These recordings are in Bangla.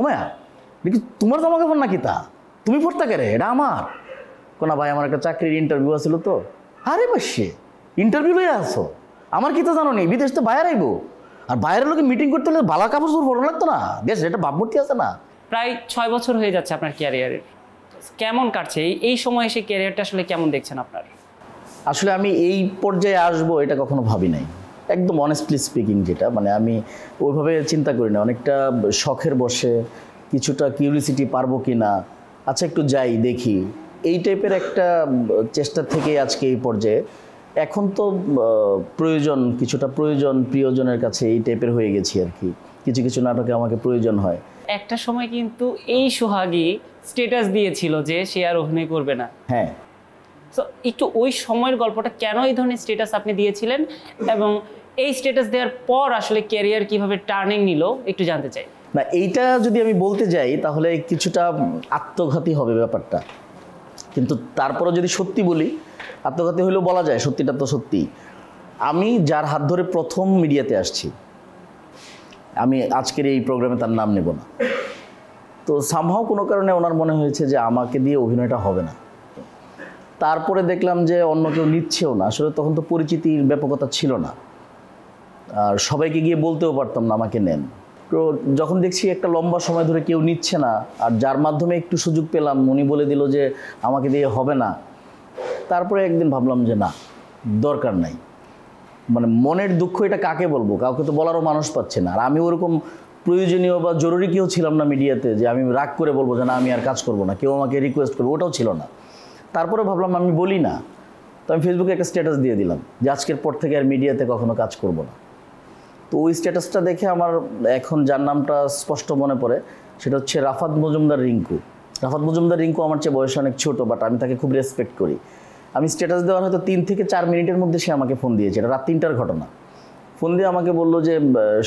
মায়া দেখি তোমার জামা কাপড় নাকি তা তুমি পড়তা কে রে এটা আমার কোনা ভাই আমার একটা চাকরির ইন্টারভিউ আছিল তো আরে বাসে ইন্টারভিউ লইয়া আসো আমার কি তো জানো নি বিদেশ তো বাইরে আইবো আর বাইরের লোকে মিটিং করতে হলে বালা কাপড় চোপড় পরনো লাগতো না দেশ এটা ভাবমূর্তি আছে না প্রায় 6 বছর হয়ে যাচ্ছে আপনার ক্যারিয়ারের কেমন কাটছে এই সময় এসে ক্যারিয়ারটা আসলে কেমন দেখছেন আপনার আসলে আমি এই পর্যায়ে আসবো এটা কখনো ভাবি নাই একদম অনেস্টলি স্পিকিং যেটা মানে আমি ওইভাবে চিন্তা করি না অনেকটা শখের বসে কিছুটা কিউরিসিটি পারবো কি না আচ্ছা একটু যাই দেখি এই টাইপের একটা চেষ্টা থেকে আজকে এই পর্যায়ে এখন তো প্রয়োজন কিছুটা প্রয়োজন প্রিয়জনের কাছে এই টাইপের হয়ে গেছি আর কি কিছু কিছু নাটকে আমাকে প্রয়োজন হয় একটা সময় কিন্তু এই সোহাগী স্ট্যাটাস দিয়েছিল যে সে আর অভিনয় করবে না হ্যাঁ তো একটু ওই সময়ের গল্পটা কেন এই ধরনের স্ট্যাটাস আপনি দিয়েছিলেন এবং এই স্ট্যাটাস দেওয়ার পর আসলে ক্যারিয়ার কিভাবে টার্নিং নিল একটু জানতে চাই না এইটা যদি আমি বলতে যাই তাহলে কিছুটা আত্মঘাতী হবে ব্যাপারটা কিন্তু তারপরও যদি সত্যি বলি আত্মঘাতী হলেও বলা যায় সত্যিটা তো সত্যি আমি যার হাত ধরে প্রথম মিডিয়াতে আসছি আমি আজকের এই প্রোগ্রামে তার নাম নেব না তো সামহাও কোনো কারণে ওনার মনে হয়েছে যে আমাকে দিয়ে অভিনয়টা হবে না তারপরে দেখলাম যে অন্য কেউ নিচ্ছেও না আসলে তখন তো পরিচিতির ব্যাপকতা ছিল না আর সবাইকে গিয়ে বলতেও পারতাম না আমাকে নেন তো যখন দেখছি একটা লম্বা সময় ধরে কেউ নিচ্ছে না আর যার মাধ্যমে একটু সুযোগ পেলাম উনি বলে দিল যে আমাকে দিয়ে হবে না তারপরে একদিন ভাবলাম যে না দরকার নাই মানে মনের দুঃখ এটা কাকে বলবো কাউকে তো বলারও মানুষ পাচ্ছে না আর আমি ওরকম প্রয়োজনীয় বা জরুরি কেউ ছিলাম না মিডিয়াতে যে আমি রাগ করে বলবো যে না আমি আর কাজ করবো না কেউ আমাকে রিকোয়েস্ট করবো ওটাও ছিল না তারপরে ভাবলাম আমি বলি না তো আমি ফেসবুকে একটা স্ট্যাটাস দিয়ে দিলাম যে আজকের পর থেকে আর মিডিয়াতে কখনো কাজ করব না তো ওই স্ট্যাটাসটা দেখে আমার এখন যার নামটা স্পষ্ট মনে পড়ে সেটা হচ্ছে রাফাত মজুমদার রিঙ্কু রাফাত মজুমদার রিঙ্কু আমার চেয়ে বয়সে অনেক ছোটো বাট আমি তাকে খুব রেসপেক্ট করি আমি স্ট্যাটাস দেওয়ার হয়তো 3 থেকে 4 মিনিটের মধ্যে সে আমাকে ফোন দিয়েছে এটা রাত 3টার ঘটনা ফোন দিয়ে আমাকে বললো যে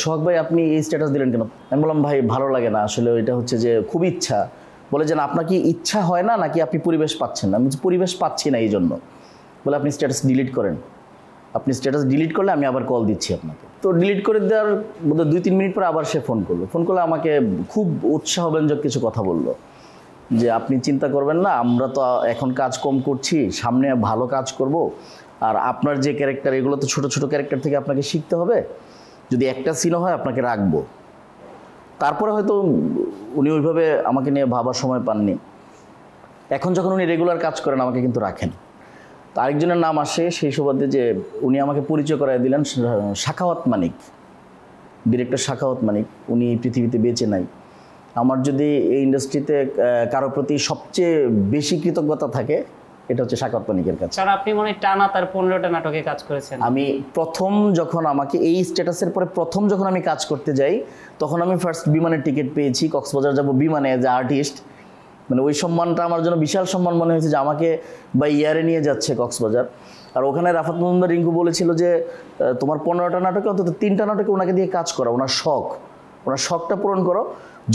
সোহাগ ভাই আপনি এই স্ট্যাটাস দিলেন কেন আমি বললাম ভাই ভালো লাগে না আসলে এটা হচ্ছে যে খুব ইচ্ছা বলে যে না আপনার কি ইচ্ছা হয় না নাকি আপনি পরিবেশ পাচ্ছেন না আমি পরিবেশ পাচ্ছি না এই জন্য বলে আপনি স্ট্যাটাস ডিলিট করেন আপনি স্ট্যাটাস ডিলিট করলে আমি আবার কল দিচ্ছি আপনাকে তো ডিলিট করে দেওয়ার বোধহয় 2-3 মিনিট পরে আবার সে ফোন করলে আমাকে খুব উৎসাহব্যঞ্জক কিছু কথা বললো যে আপনি চিন্তা করবেন না আমরা তো এখন কাজ কম করছি সামনে ভালো কাজ করব আর আপনার যে ক্যারেক্টার এগুলো তো ছোট ছোট ক্যারেক্টার থেকে আপনাকে শিখতে হবে যদি একটা সিনও হয় আপনাকে রাখবো তারপরে হয়তো উনি ওইভাবে আমাকে নিয়ে ভাবার সময় পাননি এখন যখন উনি রেগুলার কাজ করেন আমাকে কিন্তু রাখেন তো আরেকজনের নাম আসে সেই সুবাদে যে উনি আমাকে পরিচয় করায় দিলেন সাখাওয়াত মানিক ডিরেক্টর সাখাওয়াত মানিক উনি পৃথিবীতে বেঁচে নাই আমার যদি এই ইন্ডাস্ট্রিতে কারো প্রতি সবচেয়ে বেশি কৃতজ্ঞতা থাকে এটা হচ্ছে সাখাওয়াত মানিকের কাছে কারণ আপনি মনে হয় টানা তার 15টা নাটকে কাজ করেছেন আমি প্রথম যখন আমাকে এই স্ট্যাটাসের পরে প্রথম যখন আমি কাজ করতে যাই তখন আমি ফার্স্ট বিমানের টিকিট পেয়েছি কক্সবাজার যাব বিমানে অ্যাজ এ আর্টিস্ট মানে ওই সম্মানটা আমার জন্য বিশাল সম্মান মনে হয়েছে যে আমাকে বা ইয়ারে নিয়ে যাচ্ছে কক্সবাজার আর ওখানে রাফাত মজুমদার রিঙ্কু বলেছিল যে তোমার 15টা নাটকে অন্তত 3টা নাটকে ওনাকে দিয়ে কাজ করা ওনার শখটা পূরণ করো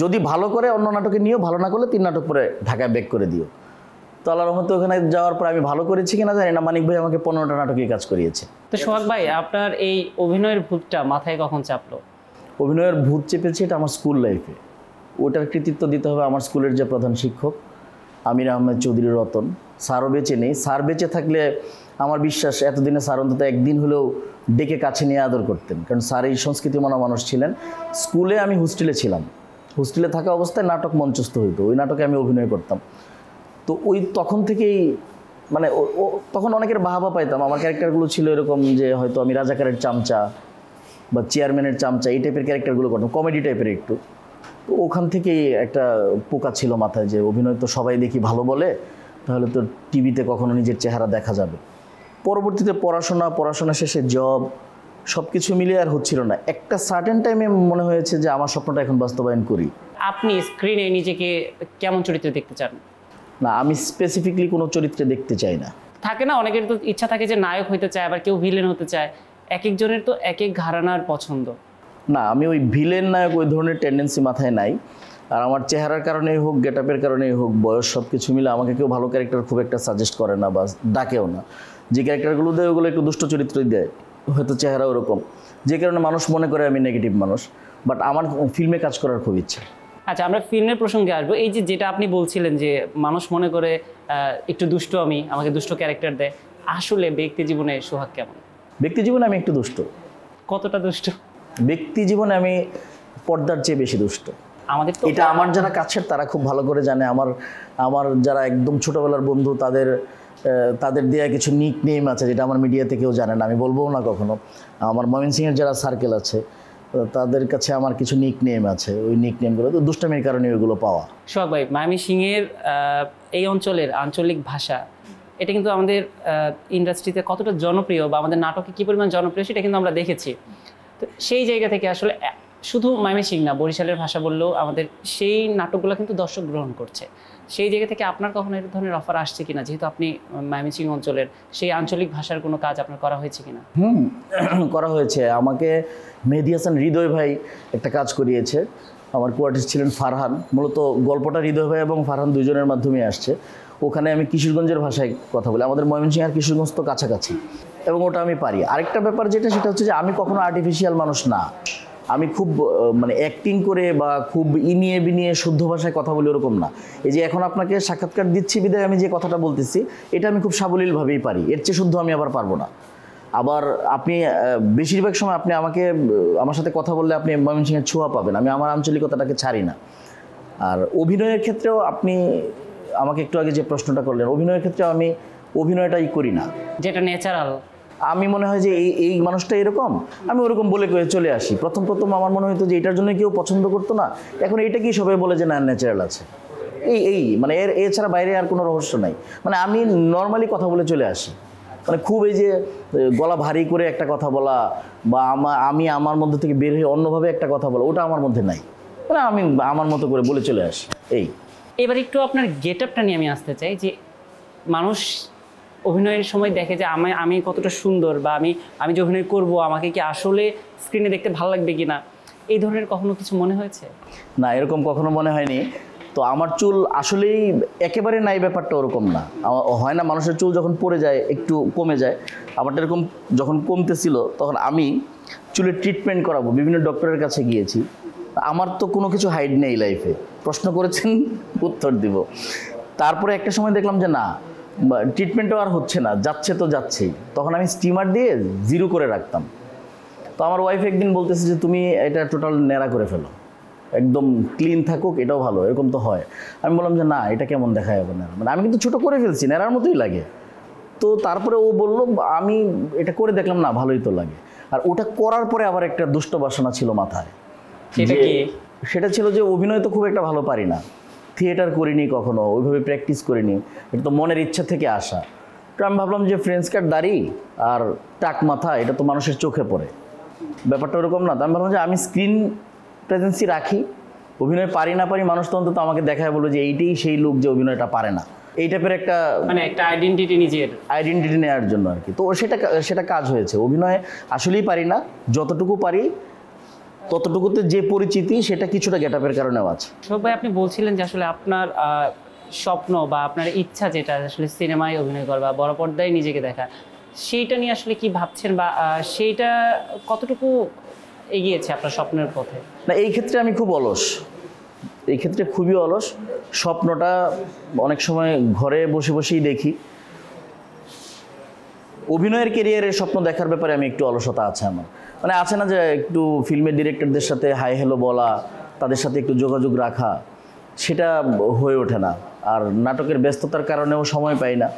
যদি ভালো করে অন্য নাটকে নিও ভালো না করলে 3 নাটক পরে ঢাকায় ব্যাক করে দিও তো আল্লাহর রহমতে ওখানে যাওয়ার পর আমি ভালো করেছি কিনা জানি না মানিক ভাই আমাকে 15টা নাটকে কাজ করিয়েছে তো সোহাগ ভাই আপনার এই অভিনয়ের ভূতটা মাথায় কখন চাপলো অভিনয়ের ভূত চেপেছে এটা আমার স্কুল লাইফে ওটার কৃতিত্ব দিতে হবে আমার স্কুলের যে প্রধান শিক্ষক আমির আহমেদ চৌধুরী রতন স্যারও বেঁচে নেই স্যার বেঁচে থাকলে আমার বিশ্বাস এতদিনে স্যার অন্তত একদিন হলেও ডেকে কাছে নিয়ে আদর করতেন কারণ স্যার এই সংস্কৃতিমানা মানুষ ছিলেন স্কুলে আমি হোস্টেলে ছিলাম হোস্টেলে থাকা অবস্থায় নাটক মঞ্চস্থ হইতো ওই নাটকে আমি অভিনয় করতাম তো ওই তখন থেকেই মানে তখন অনেকের বাহাবা পাইতাম আমার ক্যারেক্টারগুলো ছিল এরকম যে হয়তো আমি রাজাকারের চামচা বা চেয়ারম্যানের চামচা এই টাইপের ক্যারেক্টারগুলো করতাম কমেডি টাইপের একটু তো ওখান থেকেই একটা পোকা ছিল মাথায় যে অভিনয় তো সবাই দেখি ভালো বলে তাহলে তো টিভিতে কখনো নিজের চেহারা দেখা যাবে পরবর্তীতে পড়াশোনা শেষে জব সব কিছু মিলিয়ে আর হচ্ছিল না একটা সার্টেন টাইমে মনে হয়েছে যে আমার স্বপ্নটা এখন বাস্তবায়ন করি আপনি স্ক্রিনে নিজেকে কেমন চরিত্রে দেখতে চান না আমি স্পেসিফিকলি কোনো চরিত্রে দেখতে চাই না থাকে না অনেকের তো ইচ্ছা থাকে যে নায়ক হতে চায় আবার কেউ ভিলেন হতে চায় এক একজনের তো এক এক ঘরানার পছন্দ না আমি ওই ভিলেন নায়ক ওই ধরনের টেন্ডেন্সি মাথায় নাই আর আমার চেহারার কারণেই হোক গেটআপের কারণেই হোক বয়স সব কিছু মিলে আমাকে কেউ ভালো ক্যারেক্টার খুব একটা সাজেস্ট করে না বা ডাকেও না যে ক্যারেক্টারগুলো দেয় ওগুলো একটু দুষ্ট চরিত্রই দেয় হয়তো চেহারা ওরকম যে কারণে মানুষ মনে করে আমি নেগেটিভ মানুষ বাট আমার ফিল্মে কাজ করার খুব ইচ্ছা আচ্ছা, আমরা ফিল্মের প্রসঙ্গে আসবো। এই যে যেটা আপনি বলছিলেন যে মানুষ মনে করে একটু দুষ্ট, আমাকে দুষ্ট ক্যারেক্টার দেয়, আসলে ব্যক্তি জীবনে সোহাগ কেমন? ব্যক্তি জীবনে আমি একটু দুষ্ট। কতটা দুষ্ট? ব্যক্তি জীবনে আমি পর্দার চেয়ে বেশি দুষ্ট। আমাদের তো এটা আমার যারা কাছের তারা খুব ভালো করে জানে। আমার যারা একদম ছোটবেলার বন্ধু তাদের দেয়া কিছু নিক নেম আছে যেটা আমার মিডিয়াতে কেউ জানে না, আমি বলবো না কখনো। আমার ময়মনসিংহের যারা সার্কেল আছে তাদের কাছে আমার কিছু নিক নেম আছে, ওই নিক নেমগুলো তো দুষ্টামির কারণে ওইগুলো পাওয়া। সোহাগ ভাই, ময়মনসিংহের এই অঞ্চলের আঞ্চলিক ভাষা, এটা কিন্তু আমাদের ইন্ডাস্ট্রিতে কতটা জনপ্রিয় বা আমাদের নাটকে কী পরিমাণ জনপ্রিয় সেটা কিন্তু আমরা দেখেছি। তো সেই জায়গা থেকে আসলে শুধু ময়মনসিংহ না, বরিশালের ভাষা বললেও আমাদের সেই নাটকগুলো কিন্তু দর্শক গ্রহণ করছে। সেই জায়গা থেকে আপনার কখনো এই ধরনের অফার আসছে কিনা, যেহেতু আপনি ময়মনসিংহ অঞ্চলের, সেই আঞ্চলিক ভাষার কোনো কাজ আপনার করা হয়েছে কিনা? করা হয়েছে। আমাকে মেহেদী হাসান হৃদয় ভাই একটা কাজ করিয়েছে। আমার কোয়ার্টিস্ট ছিলেন ফারহান। মূলত গল্পটা হৃদয় ভাই এবং ফারহান দুজনের মাধ্যমে আসছে। ওখানে আমি কিশোরগঞ্জের ভাষায় কথা বলি। আমাদের ময়মনসিংহ আর কিশোরগঞ্জ তো কাছাকাছি, এবং ওটা আমি পারি। আরেকটা ব্যাপার সেটা হচ্ছে যে আমি কখনো আর্টিফিশিয়াল মানুষ না। আমি খুব মানে অ্যাক্টিং করে বা খুব ইনিয়ে বিনিয়ে শুদ্ধ ভাষায় কথা বলি ওরকম না। এই যে এখন আপনাকে সাক্ষাৎকার দিচ্ছি বিদায় আমি যে কথাটা বলতেছি এটা আমি খুব সাবলীলভাবেই পারি, এর চেয়ে শুদ্ধ আমি আবার পারবো না। আবার আপনি বেশিরভাগ সময় আপনি আমার সাথে কথা বললে আপনি ময়মনসিংহের ছোঁয়া পাবেন। আমি আমার আঞ্চলিকতাটাকে ছাড়ি না। আর অভিনয়ের ক্ষেত্রেও আপনি আমাকে একটু আগে যে প্রশ্নটা করলেন, অভিনয়ের ক্ষেত্রেও আমি অভিনয়টাই করি না, যেটা ন্যাচারাল। আমি মনে হয় যে এই মানুষটা এরকম, আমি ওরকম বলে করে চলে আসি। প্রথম আমার মনে হতো যে এটার জন্য কেউ পছন্দ করতো না, এখন এটা কি সবাই বলে যে না ন্যাচারাল আছে। মানে এছাড়া বাইরে আর কোনো রহস্য নাই। মানে আমি নর্মালি কথা বলে চলে আসি। মানে খুব এই যে গলা ভারী করে একটা কথা বলা বা আমি আমার মধ্যে থেকে বের হয়ে অন্যভাবে একটা কথা বলা, ওটা আমার মধ্যে নাই। মানে আমি আমার মতো করে বলে চলে আসি। এবার একটু আপনার গেট আপটা নিয়ে আমি আসতে চাই, যে মানুষ অভিনয়ের সময় দেখে যে আমি কতটা সুন্দর, বা আমি যে অভিনয় করবো আমাকে কি আসলে স্ক্রিনে দেখতে ভালো লাগবে কিনা, এই ধরনের কখনো কিছু মনে হয়েছে? না, এরকম কখনো মনে হয়নি। তো আমার চুল আসলেই একেবারে নাই, ব্যাপারটা ওরকম না। হয় না মানুষের চুল যখন পড়ে যায় একটু কমে যায়, আমারটা এরকম যখন কমতেছিল তখন আমি চুলের ট্রিটমেন্ট করাবো, বিভিন্ন ডক্টরের কাছে গিয়েছি। আমার তো কোনো কিছু হাইড নেই লাইফে। প্রশ্ন করেছেন, উত্তর দিব। তারপরে একটা সময় দেখলাম যে না, ট্রিটমেন্টও আর হচ্ছে না, যাচ্ছে তো যাচ্ছেই। তখন আমি স্টিমার দিয়ে 0 করে রাখতাম। তো আমার ওয়াইফ একদিন বলতেছে যে তুমি এটা টোটাল ন্যাড়া করে ফেলো, একদম ক্লিন থাকুক, এটাও ভালো, এরকম তো হয়। আমি বললাম যে না, এটা কেমন দেখা যাবে না, মানে আমি কিন্তু ছোটো করে ফেলছি, ন্যাড়ার মতোই লাগে। তো তারপরে ও বললো, আমি এটা করে দেখলাম, না ভালোই তো লাগে। আর ওটা করার পরে আবার একটা দুষ্ট বাসনা ছিল মাথায়। সেটা ছিল যে অভিনয় তো খুব একটা ভালো পারি না, থিয়েটার করিনি কখনো, ওইভাবে প্র্যাকটিস করিনি, এটা তো মনের ইচ্ছা থেকে আসা। তো আমি ভাবলাম যে ফ্রেঞ্চ কাট দাড়ি আর টাক মাথা, এটা তো মানুষের চোখে পড়ে, ব্যাপারটা ওরকম না। তো আমি ভাবলাম যে আমি স্ক্রিন প্রেজেন্সি রাখি, অভিনয় পারি না পারি, মানুষ তো অন্তত আমাকে দেখায় বলবে যে এইটাই সেই লোক যে অভিনয়টা পারে না। এই টাইপের একটা আইডেন্টিটি, নিজের আইডেন্টিটি নেওয়ার জন্য আর কি। তো সেটা কাজ হয়েছে। অভিনয় আসলেই পারি না, যতটুকু পারি ততটুকুতে যে পরিচিতি সেটা কিছুটা গেটআপের কারণেও আছে। সবাই আপনি বলছিলেন যে আসলে আপনার স্বপ্ন বা আপনার ইচ্ছা যেটা আসলে সিনেমায় অভিনয় করা বা বড় পর্দায় নিজেকে দেখা, সেইটা নিয়ে আসলে কি ভাবছেন, বা সেইটা কতটুকু এগিয়েছে আপনার স্বপ্নের পথে? না, এই ক্ষেত্রে আমি খুব অলস, এই ক্ষেত্রে খুবই অলস। স্বপ্নটা অনেক সময় ঘরে বসে বসেই দেখি। অভিনয়ের ক্যারিয়ারের স্বপ্ন দেখার ব্যাপারে আমি একটু অলসতা আছে আমার। মানে আছে না যে একটু ফিল্মের ডিরেক্টরদের সাথে হাই হ্যালো বলা, তাদের সাথে একটু যোগাযোগ রাখা, সেটা হয়ে ওঠে না। আর নাটকের ব্যস্ততার কারণেও সময় পাই না।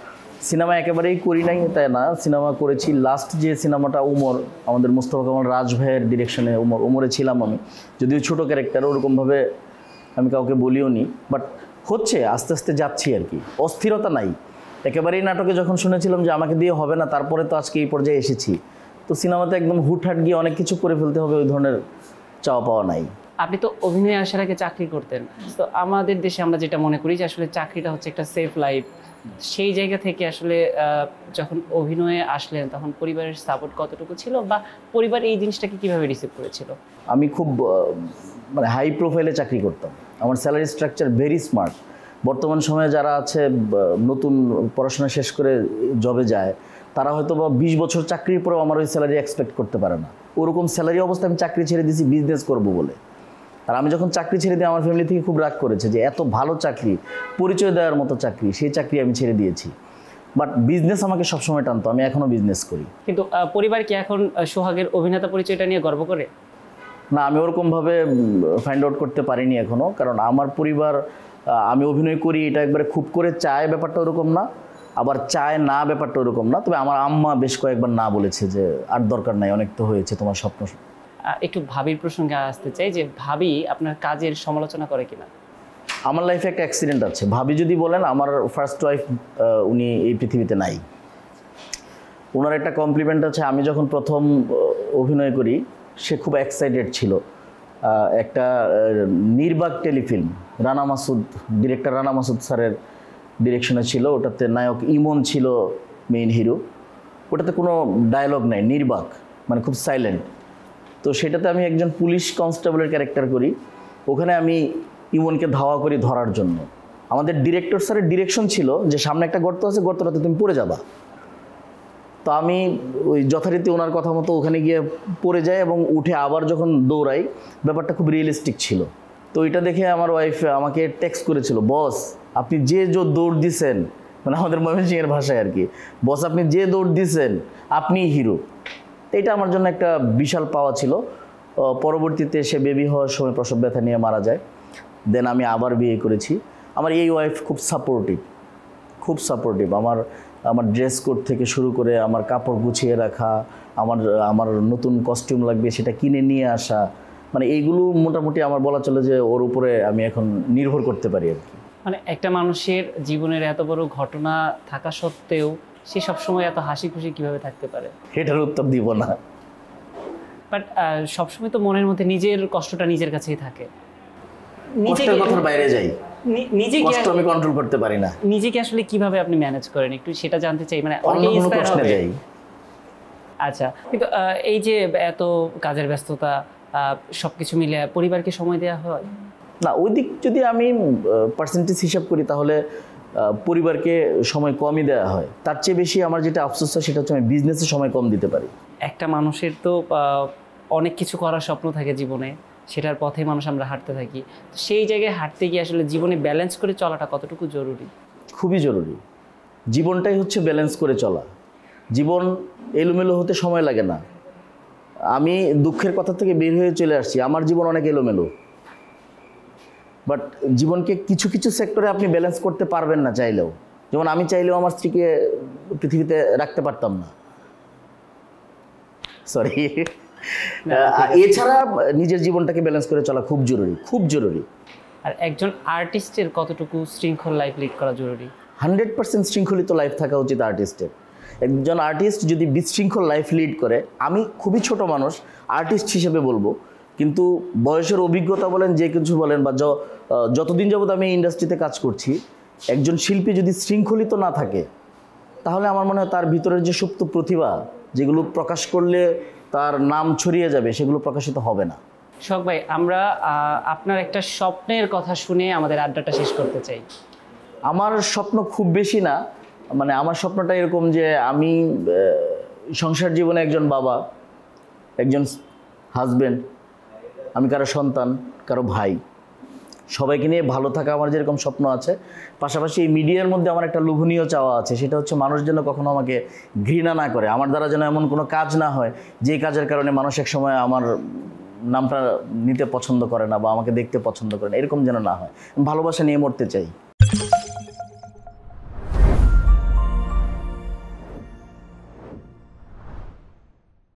সিনেমা একেবারেই করি নাই তাই না, সিনেমা করেছি। লাস্ট যে সিনেমাটা উমর, আমাদের মোস্তফা কামাল রাজ ভাইয়ের ডিরেকশনে উমরে ছিলাম আমি, যদিও ছোটো ক্যারেক্টার, ওরকমভাবে আমি কাউকে বলিও নি। বাট হচ্ছে, আস্তে আস্তে যাচ্ছি আর কি, অস্থিরতা নাই একেবারেই। নাটকে যখন শুনেছিলাম যে আমাকে দিয়ে হবে না, তারপরে তো আজকে এই পর্যায়ে এসেছি। তো সিনেমাতে একদম হুটহাট গিয়ে অনেক কিছু করে ফেলতে হবে, ওই ধরনের চাওয়া পাওয়া নাই। আপনি তো অভিনয়ে আসার আগে চাকরি করতেন। তো আমাদের দেশে আমরা যেটা মনে করি যে আসলে চাকরিটা হচ্ছে একটা সেফ লাইফ, সেই জায়গা থেকে আসলে যখন অভিনয়ে আসলেন তখন পরিবারের সাপোর্ট কতটুকু ছিল, বা পরিবার এই জিনিসটাকে কিভাবে রিসিভ করেছিল? আমি খুব মানে হাই প্রোফাইলে চাকরি করতাম। আমার স্যালারি স্ট্রাকচার ভেরি স্মার্ট। বর্তমান সময়ে যারা আছে নতুন পড়াশোনা শেষ করে জবে যায়, তারা হয়তো বা 20 বছর চাকরির পরেও আমার ওই স্যালারি এক্সপেক্ট করতে পারে না। ওরকম স্যালারি অবস্থায় আমি চাকরি ছেড়ে দিয়েছি বিজনেস করব বলে। আর আমি যখন চাকরি ছেড়ে দিই আমার ফ্যামিলি থেকে খুব রাগ করেছে যে এত ভালো চাকরি, পরিচয় দেওয়ার মতো চাকরি, সেই চাকরি আমি ছেড়ে দিয়েছি। বাট বিজনেস আমাকে সবসময় টানতো, আমি এখনও বিজনেস করি। কিন্তু পরিবার কি এখন সোহাগের অভিনেতা পরিচয়টা নিয়ে গর্ব করে? না, আমি ওরকমভাবে ফাইন্ড আউট করতে পারিনি এখনও, কারণ আমার পরিবার আমি অভিনয় করি এটা একবারে খুব করে চায়, ব্যাপারটা ওরকম না, আবার চায় না ব্যাপারটা ওরকম না। তবে আমার আম্মা বেশ কয়েকবার না বলেছে যে আর দরকার নাই, অনেক তো হয়েছে, তোমার স্বপ্ন। একটু ভাবির প্রসঙ্গে আসতে চাই যে ভাবি আপনার কাজের সমালোচনা করে কিনা? আমার লাইফে একটা অ্যাক্সিডেন্ট আছে। ভাবি যদি বলেন, আমার ফার্স্ট ওয়াইফ উনি এই পৃথিবীতে নাই। ওনার একটা কমপ্লিমেন্ট আছে, আমি যখন প্রথম অভিনয় করি সে খুব এক্সাইটেড ছিল। একটা নির্বাক টেলিফিল্ম, রানা মাসুদ, ডিরেক্টর রানা মাসুদ স্যারের ডিরেকশনে ছিল। ওটাতে নায়ক ইমন ছিল মেইন হিরো। ওটাতে কোনো ডায়লগ নাই, নির্বাক, মানে খুব সাইলেন্ট। তো সেটাতে আমি একজন পুলিশ কনস্টেবলের ক্যারেক্টার করি। ওখানে আমি ইমনকে ধাওয়া করি ধরার জন্য। আমাদের ডিরেক্টর স্যারের ডিরেকশন ছিল যে সামনে একটা গর্ত আছে, গর্তটাতে তুমি পড়ে যাবা। তো আমি ওই যথারীতি ওনার কথা মতো ওখানে গিয়ে পড়ে যাই এবং উঠে আবার যখন দৌড়াই, ব্যাপারটা খুব রিয়েলিস্টিক ছিল। তো এটা দেখে আমার ওয়াইফ আমাকে টেক্সট করেছিল, বস আপনি যে দৌড় দিছেন, মানে আমাদের ময়মনসিংহের ভাষায় আর কি, বস আপনি যে দৌড় দিছেন আপনিই হিরো। এটা আমার জন্য একটা বিশাল পাওয়া ছিল। পরবর্তীতে সে বেবি হওয়ার সময় প্রসব ব্যথা নিয়ে মারা যায়। দেন আমি আবার বিয়ে করেছি। আমার এই ওয়াইফ খুব সাপোর্টিভ, খুব সাপোর্টিভ। আমার ড্রেস কোড থেকে শুরু করে আমার কাপড় গুছিয়ে রাখা, আমার নতুন কস্টিউম লাগবে সেটা কিনে নিয়ে আসা, মানে এইগুলো মোটামুটি আমার বলা চলে যে ওর উপরে আমি এখন নির্ভর করতে পারি আর কি। মানে একটা মানুষের জীবনের এত বড় ঘটনা থাকা সত্ত্বেও সে সবসময় এত হাসি খুশি কিভাবে থাকতে পারে? এটার উত্তর দিব না। বাট সবসময় তো মনের মধ্যে নিজের কষ্টটা নিজের কাছেই থাকে। কষ্টের কথার বাইরে যাই, নিজেকে কষ্ট আমি কন্ট্রোল করতে পারি না। নিজেকে আসলে কিভাবে আপনি ম্যানেজ করেন একটু সেটা জানতে চাই। মানে অন্য কোনো প্রশ্নে যাই। আচ্ছা, কিন্তু এই যে এত কাজের ব্যস্ততা, সবকিছু মিলে পরিবারকে সময় দেওয়া হয় না? ওই দিক যদি আমি পার্সেন্টেজ হিসাব করি তাহলে পরিবারকে সময় কমই দেওয়া হয়। তার চেয়ে বেশি আমার যেটা আফসোস হয় সেটা হচ্ছে আমি বিজনেসে সময় কম দিতে পারি। একটা মানুষের তো অনেক কিছু করার স্বপ্ন থাকে জীবনে, সেটার পথে মানুষ আমরা হাঁটতে থাকি। তো সেই জায়গায় হাঁটতে গিয়ে আসলে জীবনে ব্যালেন্স করে চলাটা কতটুকু জরুরি? খুবই জরুরি। জীবনটাই হচ্ছে ব্যালেন্স করে চলা। জীবন এলোমেলো হতে সময় লাগে না। আমি দুঃখের কথা থেকে বের হয়ে চলে আসছি, আমার জীবন অনেক এলোমেলো। বাট জীবনকে কিছু কিছু সেক্টরে আপনি ব্যালেন্স করতে পারবেন না চাইলেও। যেমন আমি চাইলেও আমার স্ত্রীকে পৃথিবীতে রাখতে পারতাম না, সরি। এছাড়া নিজের জীবনটাকে ব্যালেন্স করে চলা খুব জরুরি, খুব জরুরি। আর একজন আর্টিস্টের কতটুকু শৃঙ্খল লাইফ লিড করা জরুরি? 100% শৃঙ্খলিত লাইফ থাকা উচিত আর্টিস্টের। একজন আর্টিস্ট যদি বিশৃঙ্খল লাইফ লিড করে, আমি খুবই ছোট মানুষ আর্টিস্ট হিসেবে বলবো, কিন্তু বয়সের অভিজ্ঞতা বলেন, যে কিছু বলেন, বা যতদিন যাবত আমি এই ইন্ডাস্ট্রিতে কাজ করছি, একজন শিল্পী যদি শৃঙ্খলিত না থাকে তাহলে আমার মনে হয় তার ভিতরের যে সুপ্ত প্রতিভা, যেগুলো প্রকাশ করলে তার নাম ছড়িয়ে যাবে, সেগুলো প্রকাশিত হবে না। শখ ভাই, আমরা আপনার একটা স্বপ্নের কথা শুনে আমাদের আড্ডাটা শেষ করতে চাই। আমার স্বপ্ন খুব বেশি না, মানে আমার স্বপ্নটা এরকম যে আমি সংসার জীবনে একজন বাবা, একজন হাজবেন্ড, আমি কারো সন্তান, কারো ভাই, সবাইকে নিয়ে ভালো থাকা আমার যেরকম স্বপ্ন আছে, পাশাপাশি এই মিডিয়ার মধ্যে আমার একটা লোভনীয় চাওয়া আছে, সেটা হচ্ছে মানুষ যেন কখনো আমাকে ঘৃণা না করে। আমার দ্বারা যেন এমন কোনো কাজ না হয় যে কাজের কারণে মানুষ এক সময় আমার নামটা নিতে পছন্দ করে না বা আমাকে দেখতে পছন্দ করে না, এরকম যেন না হয়। ভালোবাসা নিয়ে মরতে চাই।